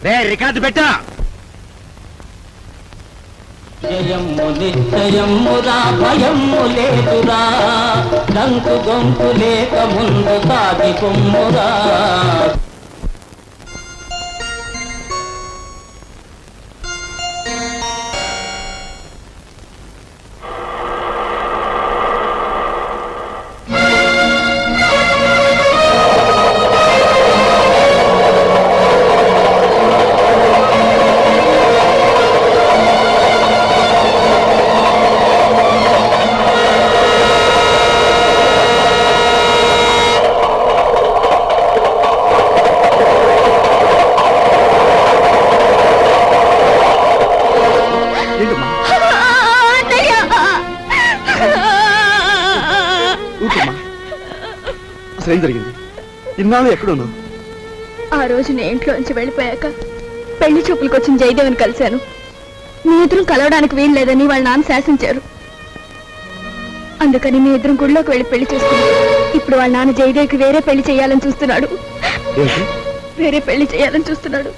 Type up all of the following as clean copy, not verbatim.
రే record పెట్టా. జయము నిశ్చయమురా భయము లేదురా, దంకు గొంతు లేక ముందు సాగి కొమ్మురా. అసలు ఏం జరిగింది? ఇన్నాళ్ళు ఎక్కడున్నావు? ఆ రోజు నేను ఇంట్లోంచి వెళ్ళిపోయాక పెళ్లి చూపులకు వచ్చిన జయదేవన్ కలిశాను. మీ ఇద్దరం కలవడానికి వీలు లేదని వాళ్ళ నాన్న శాసించారు. అందుకని మీ ఇద్దరం గుడిలోకి వెళ్ళి పెళ్లి చేసుకున్నాం. ఇప్పుడు వాళ్ళ నాన్న జయదేవ్కి వేరే పెళ్లి చేయాలని చూస్తున్నాడు. వేరే పెళ్లి చేయాలని చూస్తున్నాడు.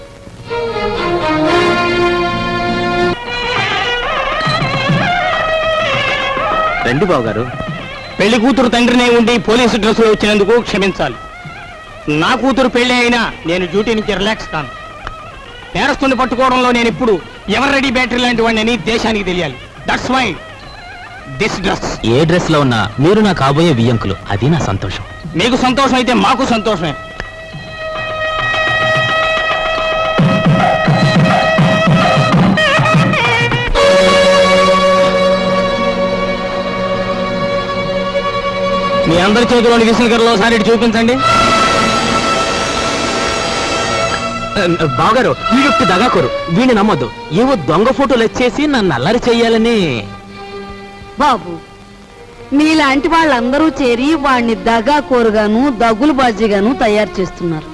రండి బావగారు. పెళ్లి కూతురు తండ్రినే ఉండి పోలీసు డ్రెస్సులో వచ్చినందుకు క్షమించాలి. నా కూతురు పెళ్లి అయినా నేను డ్యూటీ నుంచి రిలాక్స్ కాను. నేరస్తుని పట్టుకోవడంలో నేను ఇప్పుడు ఎవర్ రెడీ బ్యాటరీ లాంటి వాడిని దేశానికి తెలియాలి. That's why this dress. ఏ డ్రెస్ లో ఉన్నా మీరు నా కాబోయే వియ్యంకులు, అది నా సంతోషం. మీకు సంతోషం అయితే మాకు సంతోషమే. మీ అందరి చేతిలోని విసులుకరలో సారి చూపించండి. బావగారు, వీడొట్టి దగాకోరు, వీడిని నమ్మొద్దు. ఏవో దొంగ ఫోటోలు వచ్చేసి నన్ను అల్లరి చెయ్యాలని. బాబు, మీలాంటి వాళ్ళందరూ చేరి వాణ్ణి దగాకోరుగాను దగులుబాజీగాను తయారు చేస్తున్నారు.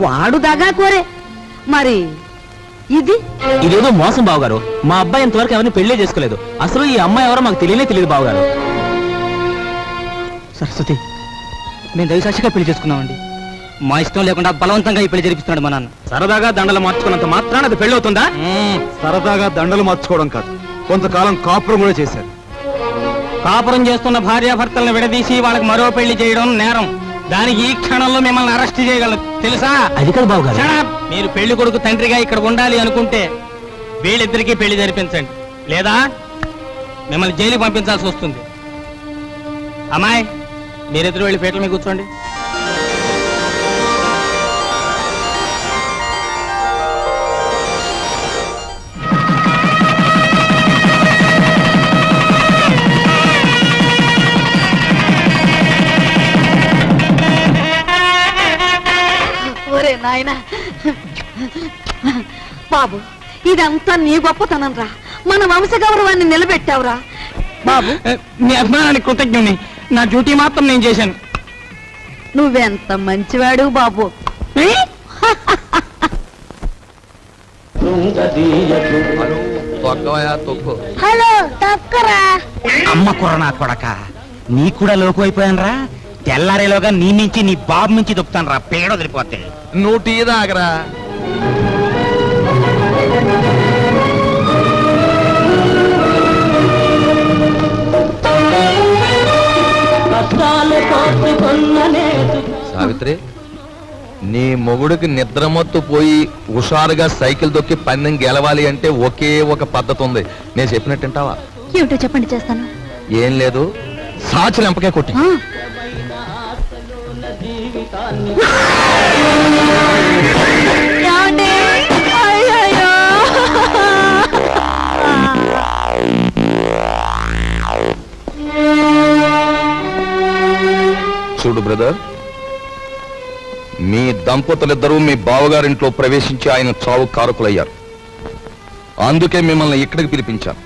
వాడు దగాకోరే, మరి ఇదేదో మోసం బావగారు. మా అబ్బాయి ఇంతవరకు ఎవరిని పెళ్లే చేసుకోలేదు. అసలు ఈ అమ్మాయి ఎవరో మాకు తెలియదు బావగారు. సరస్వతి, మేము దైవసాక్షిగా పెళ్లి చేసుకున్నామండి. మా ఇష్టం లేకుండా బలవంతంగా ఈ పెళ్లి జరిపిస్తున్నాడు మా నాన్న. సరదాగా దండలు మార్చుకున్నంత మాత్రాన అది పెళ్లి అవుతుందా? సరదాగా దండలు మార్చుకోవడం కాదు, కొంతకాలం కాపురం కూడా చేశారు. కాపురం చేస్తున్న భార్యాభర్తలను విడదీసి వాళ్ళకి మరో పెళ్లి చేయడం నేరం. దానికి ఈ క్షణంలో మిమ్మల్ని అరెస్ట్ చేయగలరు, తెలుసా? అది కదా బావగారు. మీరు పెళ్లి కొడుకు తండ్రిగా ఇక్కడ ఉండాలి అనుకుంటే వీళ్ళిద్దరికీ పెళ్లి జరిపించండి, లేదా మిమ్మల్ని జైలుకి పంపించాల్సి వస్తుంది. అమ్మాయి, మీరిద్దరు వెళ్ళి పీటల మీద కూర్చోండి. ఒరే నాయన బాబు, ఇదంతా నీ గొప్పతనం రా. మన వంశ గౌరవాన్ని నిలబెట్టావురా బాబు. మీ అభిమానానికి కృతజ్ఞుని. నా డ్యూటీ మాత్రం నేను చేశాను. నువ్వెంత మంచివాడు బాబు. హలో, తక్కరా. అమ్మ కుర్రనా కొడక, నీ కూడా లోకు అయిపోయాను రా. తెల్లారేలోగా నీ నుంచి నీ బాబు నుంచి దొక్కుతాను రా, పేడ వదిలిపోతే. నువ్వు టీ తాగరా. సావిత్రి, నీ మొగుడికి నిద్రమత్తు పోయి హుషారుగా సైకిల్ దొక్కి పందెం గెలవాలి అంటే ఒకే ఒక పద్ధతి ఉంది. నేను చెప్పినట్టు వింటావా? ఏమిటో చెప్పండి, చేస్తాను. ఏం లేదు, సాచి లెంపకే కొట్టి. చూడు బ్రదర్, మీ దంపతులిద్దరూ మీ బావగారింట్లో ప్రవేశించి ఆయన చావు కారకులయ్యారు. అందుకే మిమ్మల్ని ఇక్కడికి పిలిపించాను.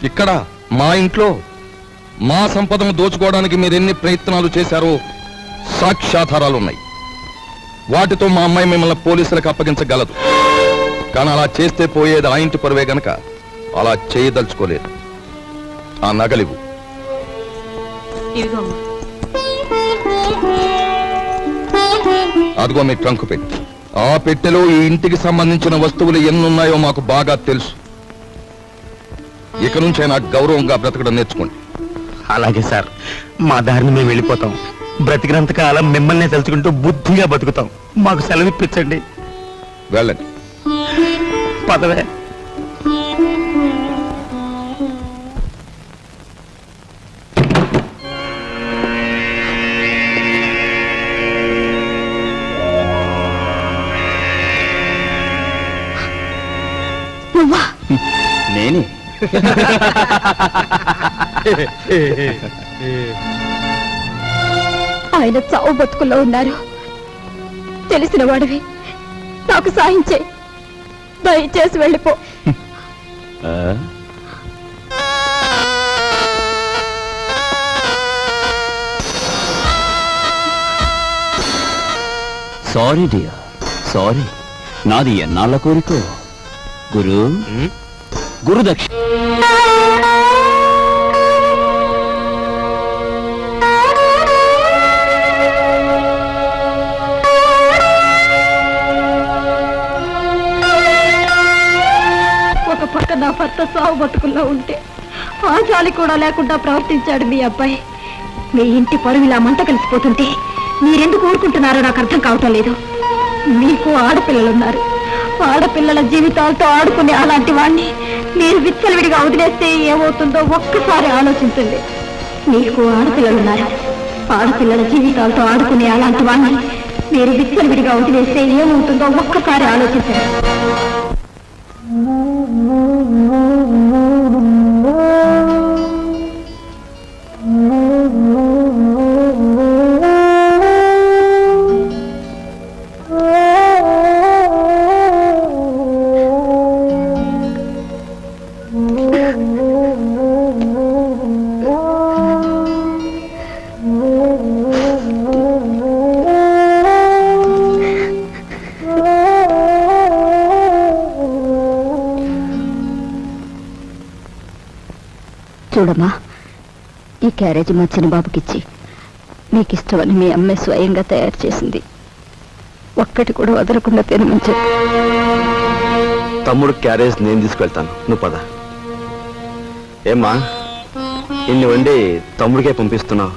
ఇక్కడ మా ఇంట్లో మా సంపదను దోచుకోవడానికి మీరెన్ని ప్రయత్నాలు చేశారో సాక్ష్యాధారాలున్నాయి. వాటితో మా అమ్మాయి మిమ్మల్ని పోలీసులకు అప్పగించగలదు. కానీ అలా చేస్తే పోయేది ఆ ఇంటి పరువే గనక అలా చేయదలుచుకోలేదు. ఆ నగలివు. అదిగో మీ ట్రంక్ పెట్టి. ఆ పెట్టెలో ఈ ఇంటికి సంబంధించిన వస్తువులు ఎన్నున్నాయో మాకు బాగా తెలుసు. ఇక నుంచే నాకు గౌరవంగా బ్రతకడం నేర్చుకోండి. అలాగే సార్, మా దారిని మేము వెళ్ళిపోతాం. బ్రతికినంత కాలం మిమ్మల్ని తలుచుకుంటూ బుద్ధిగా బతుకుతాం. మాకు సెలవు ఇప్పించండి. వెళ్ళండి. పదవే. నువ్వా? నేనే. ఆయన చావు బతుకుల్లో ఉన్నారు. తెలిసిన వాడివి, నాకు సాయం చేయి. దయచేసి వెళ్ళిపో. Sorry dear, sorry. నాది ఎన్నాళ్ళ కోరిక. గురుదక్ష. ఒక పక్క నా భర్త సావు బతుకుల్లో ఉంటే ఆ జాలి కూడా లేకుండా ప్రవర్తించాడు మీ అబ్బాయి. మీ ఇంటి పరువు ఇలా మంట కలిసిపోతుంటే మీరెందుకు ఊరుకుంటున్నారో నాకు అర్థం కావటం లేదు. మీకు ఆడపిల్లలున్నారు. ఆడపిల్లల జీవితాలతో ఆడుకునే అలాంటి వాణ్ణి మీరు విచ్చలవిడిగా వదిలేస్తే ఏమవుతుందో ఒక్కసారి ఆలోచించండి. మీకు ఆడపిల్లలున్నారు. ఆడపిల్లల జీవితాలతో ఆడుకునే అలాంటి వాణ్ణి మీరు విచ్చలవిడిగా వదిలేస్తే ఏమవుతుందో ఒక్కసారి ఆలోచించండి. చూడమ్మా, ఈ క్యారేజీ మా చిన్నబాబుకిచ్చి మీకు ఇష్టమని మీ అమ్మాయి స్వయంగా తయారు చేసింది. ఒక్కటి కూడా వదలకుండా తినమని చెప్పు. తమ్ముడు క్యారేజ్ నేను తీసుకెళ్తాను, నువ్వు పద. ఏమ్మా, ఇన్ని వండి తమ్ముడికే పంపిస్తున్నావు?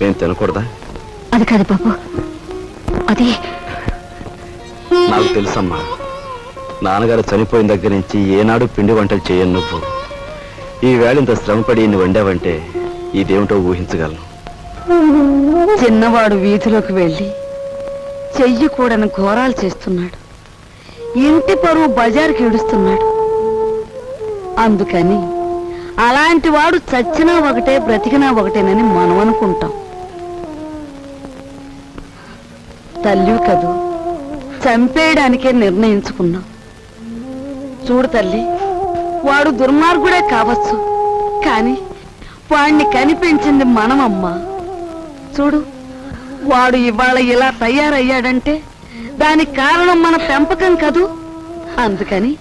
నేను తినకూడదా? అది కాదు బాబు, అది నాకు తెలుసమ్మా. నాన్నగారు చనిపోయిన దగ్గర నుంచి ఏనాడు పిండి వంటలు చేయను నువ్వు. ఈ వేళ ఇంత శ్రమపడి ఇన్ని వండావంటే ఇదేమిటో ఊహించగలను. చిన్నవాడు వీధిలోకి వెళ్ళి చెయ్యకూడని ఘోరాలు చేస్తున్నాడు. ఇంటి పరువు బజారుకి ఇడుస్తున్నాడు. అందుకని అలాంటి వాడు చచ్చినా ఒకటే బ్రతికినా ఒకటేనని మనం అనుకుంటాం. తల్లి కదూ, చంపేయడానికే నిర్ణయించుకున్నాం. చూడు తల్లి, వాడు దుర్మార్గుడే కావచ్చు, కానీ వాణ్ణి కనిపించింది మనమమ్మా. చూడు, వాడు ఇవాళ ఇలా తయారయ్యాడంటే దానికి కారణం మన పెంపకం కదూ. అందుకని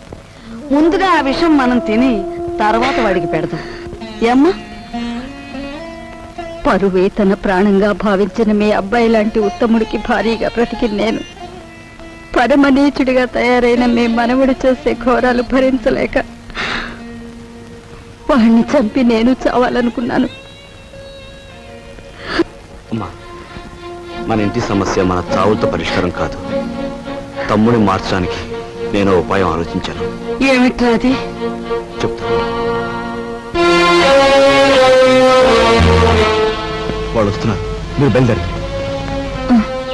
ముందుగా ఆ విషయం మనం తిని తర్వాత వాడికి పెడదాం. ఏమ్మా? పరువే తన ప్రాణంగా భావించిన మీ అబ్బాయి లాంటి ఉత్తముడికి భారీగా బ్రతికి నేను పరమనీచుడిగా తయారైన మీ మనవుడు చేసే ఘోరాలు భరించలేక వాడిని చంపి నేను చావాలనుకున్నాను. అమ్మా, మన ఇంటి సమస్య మన చావులతో పరిష్కారం కాదు. తమ్ముడిని మార్చడానికి నేను ఉపాయం ఆలోచించాను. ఏమిట్రా అది? చెప్తాను. వాళ్ళు వస్తున్నారు, మీరు బయలుదేరండి.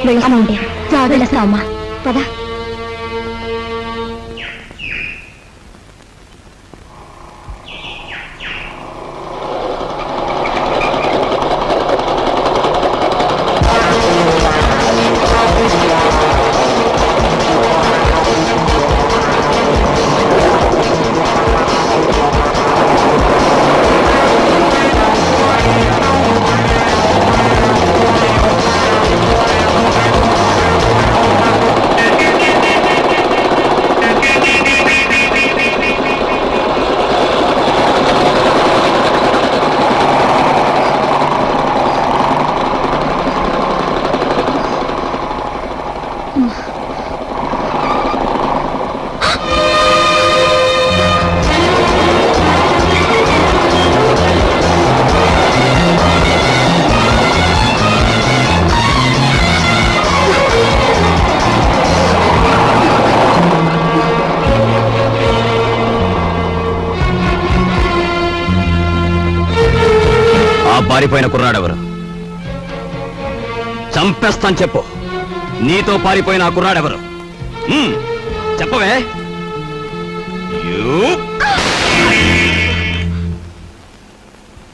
వెళ్తామండి. జాగ్రత్తమ్మా. పదా. పారిపోయిన కుర్రాడెవరు? చంపేస్తాను చెప్పు. నీతో పారిపోయిన ఆ కుర్రాడెవరు? చెప్పవే.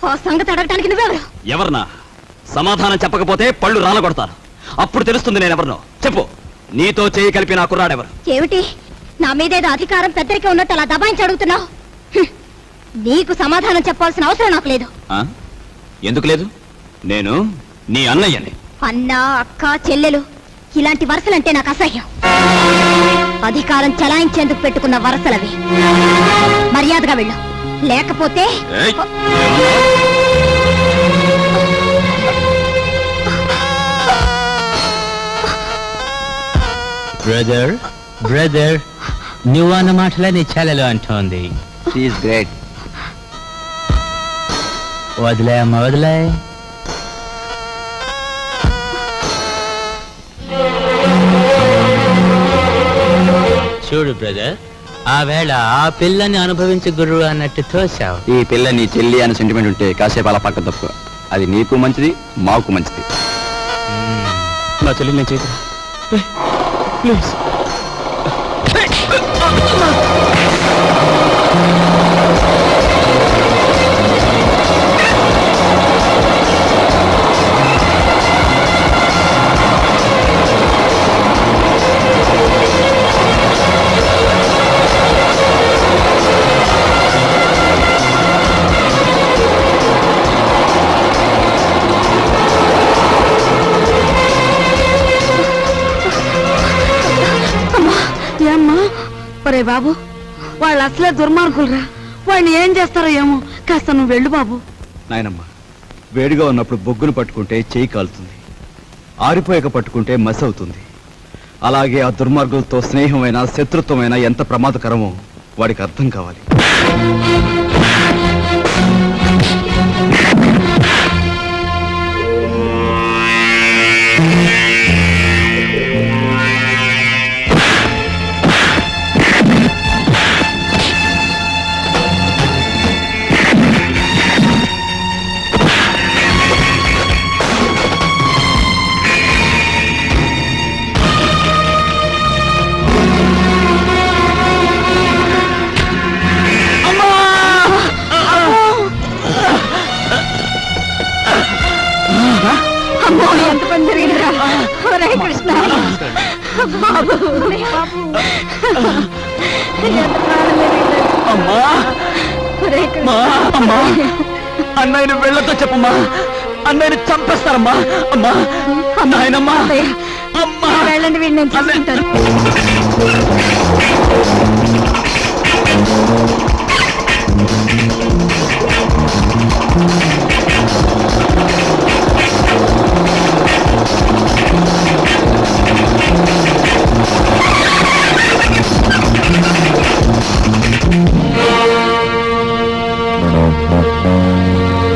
ఆ సంగతి అడగటానికి నువ్వెవరు? ఎవరన్నా? సమాధానం చెప్పకపోతే పళ్ళు రాలగొడతాను. అప్పుడు తెలుస్తుంది నేనెవరినో. చెప్పు. నీతో చేయి కలిపిన ఆ కుర్రాడెవరు? ఏమిటి నా మీదేదో అధికారం పెద్దరికే ఉన్నట్టు అలా దబాయించి అడుగుతున్నావు? నీకు సమాధానం చెప్పాల్సిన అవసరం నాకు లేదు. ఎందుకు లేదు? నేను నీ అన్నయ్యని. అన్న, అక్క, చెల్లెలు ఇలాంటి వరసలంటే నాకు అసహ్యం. అధికారం చలాయించేందుకు పెట్టుకున్న వరసలవి. మర్యాదగా వెళ్ళు, లేకపోతే ఏయ్! బ్రదర్ బ్రదర్, నువ్వు అన్న మాటలే నీ చెల్లెలు అంటోంది. గ్రేట్. వదిలే అమ్మ, వదిలే. చూడు బ్రదర్, ఆ వేళ ఆ పిల్లని అనుభవించే గురువు అన్నట్టు తోసావు. ఈ పిల్ల నీ చెల్లి అని సెంటిమెంట్ ఉంటే కాసేపు అలా పక్క తప్పు. అది నీకు మంచిది, మాకు మంచిది. నా చెల్లి నేను చేతురా ప్లీజ్. ఏమ్మా? ఒరే బాబు, వాళ్ళు అసలే దుర్మార్గులరా. వాళ్ళని ఏం చేస్తారో ఏమో. కాస్త నువ్వు వెళ్ళు బాబు. నాయనమ్మ, వేడిగా ఉన్నప్పుడు బొగ్గును పట్టుకుంటే చేయి కాలుతుంది, ఆరిపోయాక పట్టుకుంటే మసి అవుతుంది. అలాగే ఆ దుర్మార్గులతో స్నేహమైన శత్రుత్వమైన ఎంత ప్రమాదకరమో వాడికి అర్థం కావాలి. అమ్మో, ఎంత పని జరిగిందిరా. ఒరే కృష్ణ బాబు, ఎంత ప్రాణం జరిగింది. ఒరే కృష్ణ. అన్నయ్యను వెళ్ళతో చెప్పమ్మా, అన్నయ్యని చంపేస్తారమ్మా. అమ్మా, నాయనమ్మా, అమ్మా. వెళ్ళండి, వీడిని నేను చూసుకుంటాను. అన్నయ్య